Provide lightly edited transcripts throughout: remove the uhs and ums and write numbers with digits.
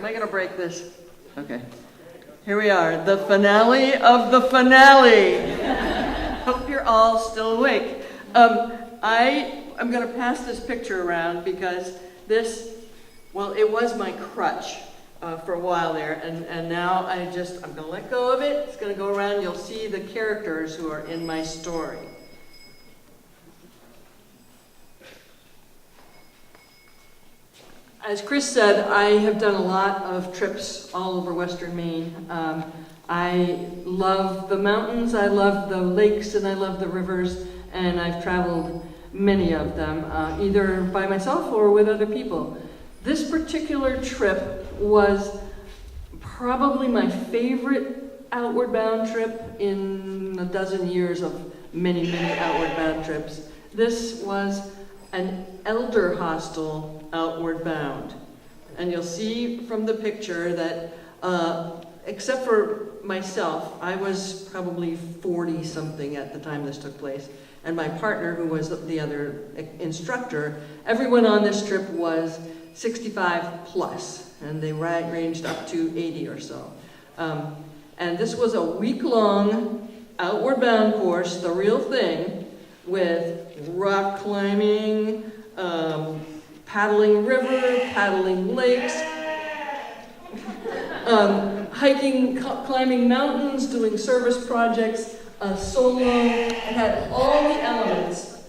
Am I going to break this? Okay. Here we are, the finale of the finale. Hope you're all still awake. I'm going to pass this picture around because this, well, it was my crutch for a while there, and now I'm going to let go of it. It's going to go around. You'll see the characters who are in my story. As Chris said, I have done a lot of trips all over Western Maine. I love the mountains, I love the lakes, and I love the rivers, and I've traveled many of them, either by myself or with other people. This particular trip was probably my favorite outward bound trip in a dozen years of many, many outward bound trips. This was an elder hostel outward bound. And you'll see from the picture that, except for myself, I was probably 40-something at the time this took place, and my partner, who was the other instructor, everyone on this trip was 65 plus, and they ranged up to 80 or so. And this was a week-long outward bound course, the real thing, with rock climbing, paddling river, paddling lakes, hiking, climbing mountains, doing service projects, solo. It had all the elements,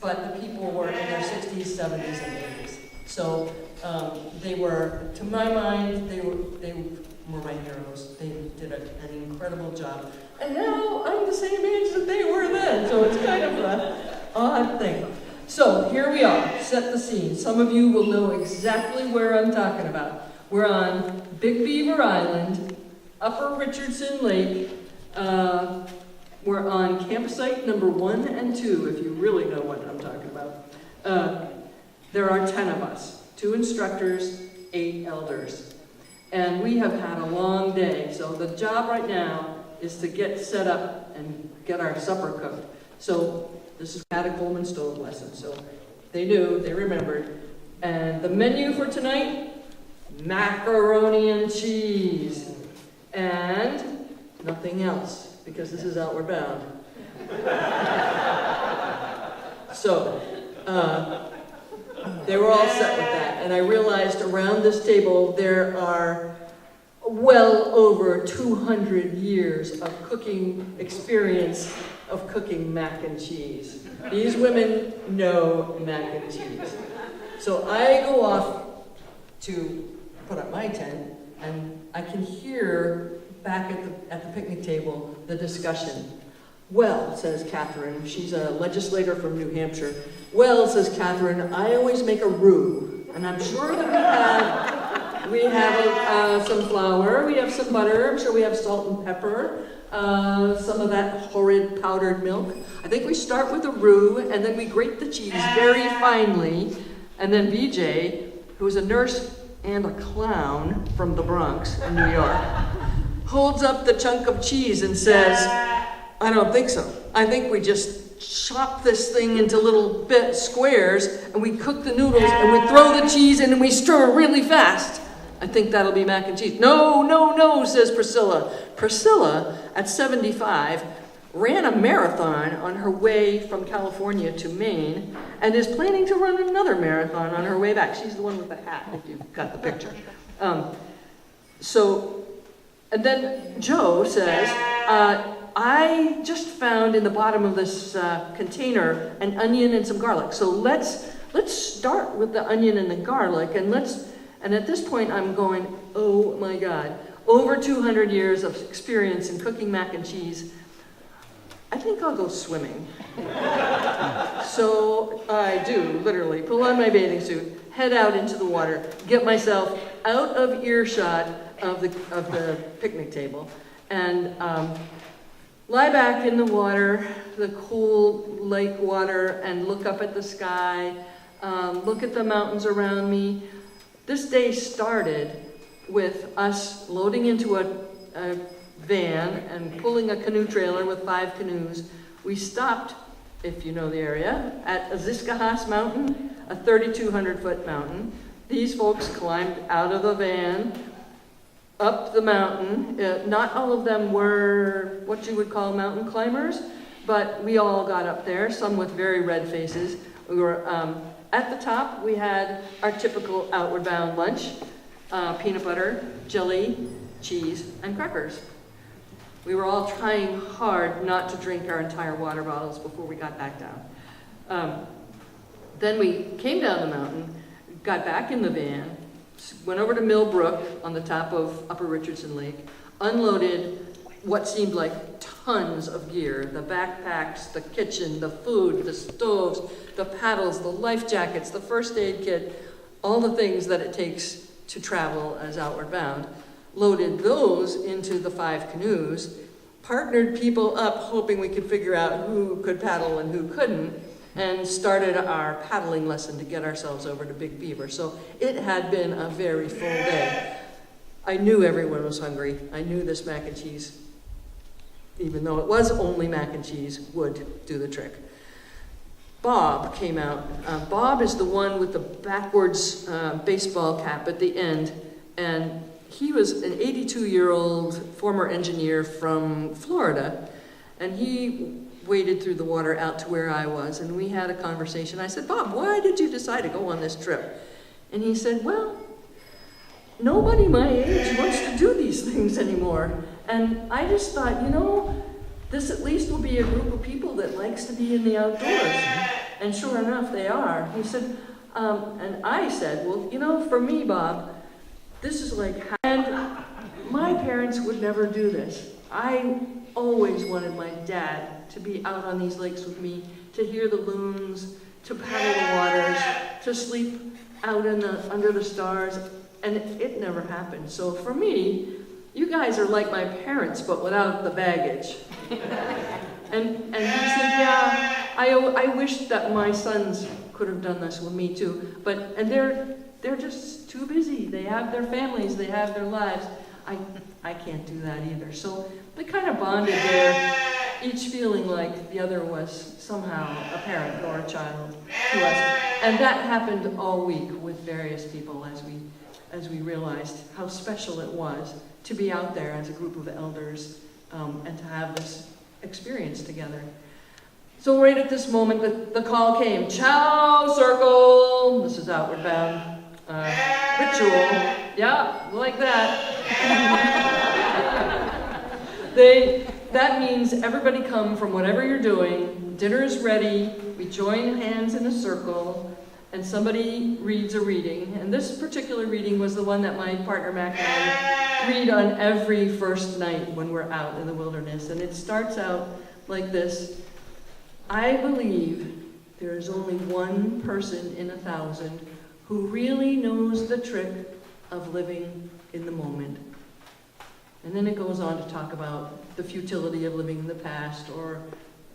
but the people were in their 60s, 70s, and 80s. So they were, to my mind, they were my heroes. They did an incredible job. And now I'm the same age that they were then, so it's kind of an odd thing. So here we are, set the scene. Some of you will know exactly where I'm talking about. We're on Big Beaver Island, Upper Richardson Lake. We're on campsite number 1 and 2, if you really know what I'm talking about. There are 10 of us, 2 instructors, 8 elders. And we have had a long day, so the job right now is to get set up and get our supper cooked. So this is had a Coleman stove lesson, so they knew, they remembered. And the menu for tonight, macaroni and cheese. And nothing else, because this is outward bound. So, they were all set with that. And I realized around this table there are well over 200 years of cooking experience of cooking mac and cheese. These women know mac and cheese. So I go off to put up my tent, and I can hear back at the picnic table the discussion. Well, says Catherine, she's a legislator from New Hampshire. Well, says Catherine, I always make a roux, and I'm sure that we have some flour, we have some butter, I'm sure we have salt and pepper, some of that horrid powdered milk. I think we start with a roux, and then we grate the cheese very finely, and then BJ, who's a nurse and a clown from the Bronx in New York, holds up the chunk of cheese and says, I don't think so. I think we just chop this thing into little squares, and we cook the noodles, and we throw the cheese in, and we stir really fast. I think that'll be mac and cheese. No, no, no, says Priscilla. Priscilla, at 75, ran a marathon on her way from California to Maine, and is planning to run another marathon on her way back. She's the one with the hat, if you've got the picture. And then Joe says, I just found in the bottom of this container an onion and some garlic. So let's start with the onion and the garlic, and at this point I'm going, oh my God, over 200 years of experience in cooking mac and cheese. I think I'll go swimming. So I do, literally, pull on my bathing suit, head out into the water, get myself out of earshot of the picnic table, and lie back in the water, the cool lake water, and look up at the sky, look at the mountains around me. This day started with us loading into a van and pulling a canoe trailer with 5 canoes. We stopped, if you know the area, at Aziscahas Mountain, a 3,200-foot mountain. These folks climbed out of the van, up the mountain. Not all of them were what you would call mountain climbers, but we all got up there, some with very red faces. We were at the top, we had our typical outward bound lunch, peanut butter, jelly, cheese, and crackers. We were all trying hard not to drink our entire water bottles before we got back down. Then we came down the mountain, got back in the van, went over to Millbrook on the top of Upper Richardson Lake, unloaded what seemed like tons of gear, the backpacks, the kitchen, the food, the stoves, the paddles, the life jackets, the first aid kit, all the things that it takes to travel as outward bound, loaded those into the 5 canoes, partnered people up hoping we could figure out who could paddle and who couldn't, and started our paddling lesson to get ourselves over to Big Beaver. So it had been a very full day. I knew everyone was hungry. I knew this mac and cheese, even though it was only mac and cheese, would do the trick. Bob came out. Bob is the one with the backwards baseball cap at the end, and he was an 82-year-old former engineer from Florida, and he waded through the water out to where I was, and we had a conversation. I said, Bob, why did you decide to go on this trip? And he said, well, nobody my age wants to do these things anymore. And I just thought, you know, this at least will be a group of people that likes to be in the outdoors. And sure enough, they are. He said, and I said, well, you know, for me, Bob, this is like, and my parents would never do this. I always wanted my dad to be out on these lakes with me, to hear the loons, to paddle the waters, to sleep out in under the stars, and it never happened. So for me, you guys are like my parents, but without the baggage. and he said, yeah, I wish that my sons could have done this with me too, and they're just too busy. They have their families, they have their lives. I can't do that either. So they kind of bonded there, each feeling like the other was somehow a parent or a child to us. And that happened all week with various people as we realized how special it was to be out there as a group of elders and to have this experience together. So right at this moment, the call came, Chow Circle! This is outward bound ritual. Yeah, like that. That means everybody come from whatever you're doing, dinner is ready, we join hands in a circle, and somebody reads a reading. And this particular reading was the one that my partner Mac and I read on every first night when we're out in the wilderness. And it starts out like this: I believe there is only one person in 1,000 who really knows the trick of living in the moment. And then it goes on to talk about the futility of living in the past or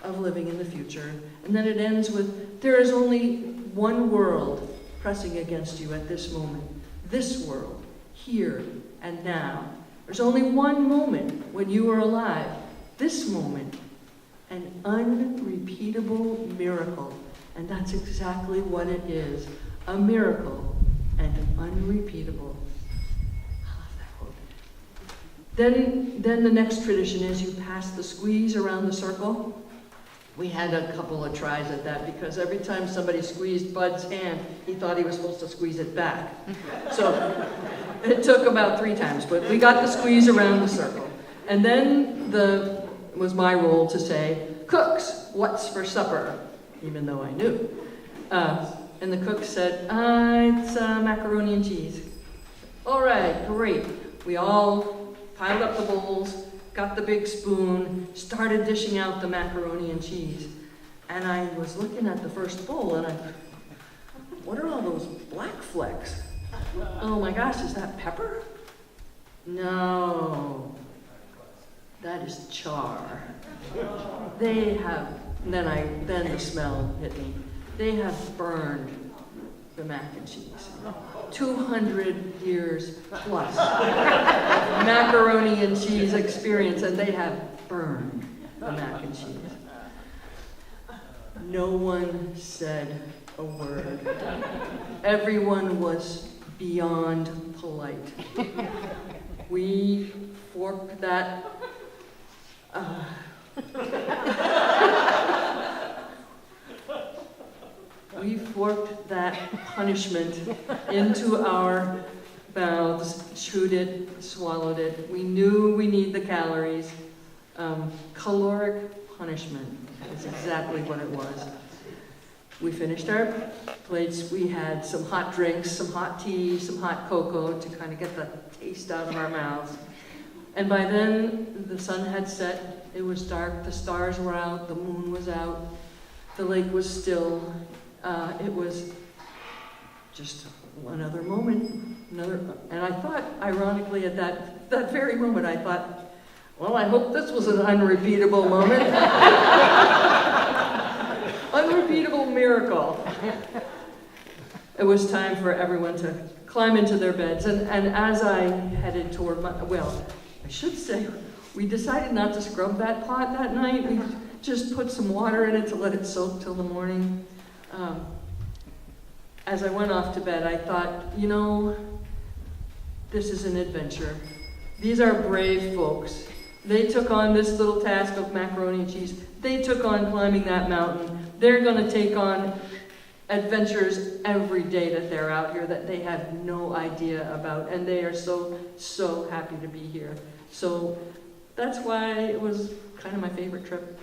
of living in the future. And then it ends with, there is only one world pressing against you at this moment. This world, here and now. There's only one moment when you are alive. This moment, an unrepeatable miracle. And that's exactly what it is. A miracle and unrepeatable. Then the next tradition is you pass the squeeze around the circle. We had a couple of tries at that because every time somebody squeezed Bud's hand, he thought he was supposed to squeeze it back. So it took about 3 times, but we got the squeeze around the circle. And then it was my role to say, cooks, what's for supper? Even though I knew. And the cook said, it's macaroni and cheese. All right, great. We all piled up the bowls, got the big spoon, started dishing out the macaroni and cheese. And I was looking at the first bowl and what are all those black flecks? Oh my gosh, is that pepper? No, that is char. They have, then the smell hit me. They have burned the mac and cheese. 200 years plus macaroni and cheese experience, and they have burned the mac and cheese. No one said a word. Everyone was beyond polite. We forked that, we forked that punishment into our mouths, chewed it, swallowed it. We knew we need the calories. Caloric punishment is exactly what it was. We finished our plates. We had some hot drinks, some hot tea, some hot cocoa to kind of get the taste out of our mouths. And by then, the sun had set. It was dark. The stars were out. The moon was out. The lake was still. It was just another moment. And I thought, ironically, at that very moment, I thought, well, I hope this was an unrepeatable moment. Unrepeatable miracle. It was time for everyone to climb into their beds. And as I headed toward I should say, we decided not to scrub that pot that night. We just put some water in it to let it soak till the morning. As I went off to bed, I thought, this is an adventure. These are brave folks. They took on this little task of macaroni and cheese. They took on climbing that mountain. They're going to take on adventures every day that they're out here that they have no idea about. And they are so, so happy to be here. So that's why it was kind of my favorite trip.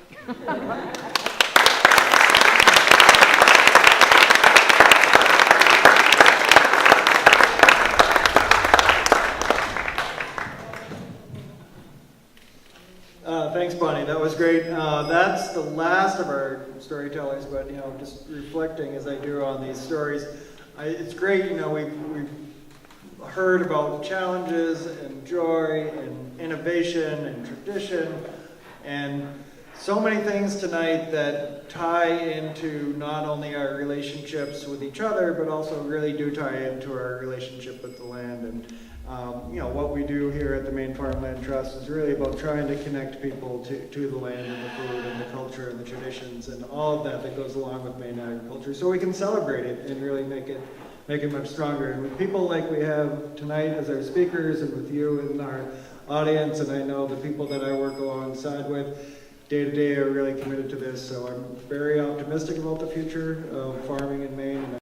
Thanks, Bonnie. That was great. That's the last of our storytellers, but just reflecting as I do on these stories, it's great. We've heard about challenges and joy and innovation and tradition, and so many things tonight that tie into not only our relationships with each other, but also really do tie into our relationship with the land. And what we do here at the Maine Farmland Trust is really about trying to connect people to the land and the food and the culture and the traditions and all of that goes along with Maine agriculture, so we can celebrate it and really make it much stronger. And with people like we have tonight as our speakers, and with you in our audience, and I know the people that I work alongside with day to day are really committed to this, so I'm very optimistic about the future of farming in Maine.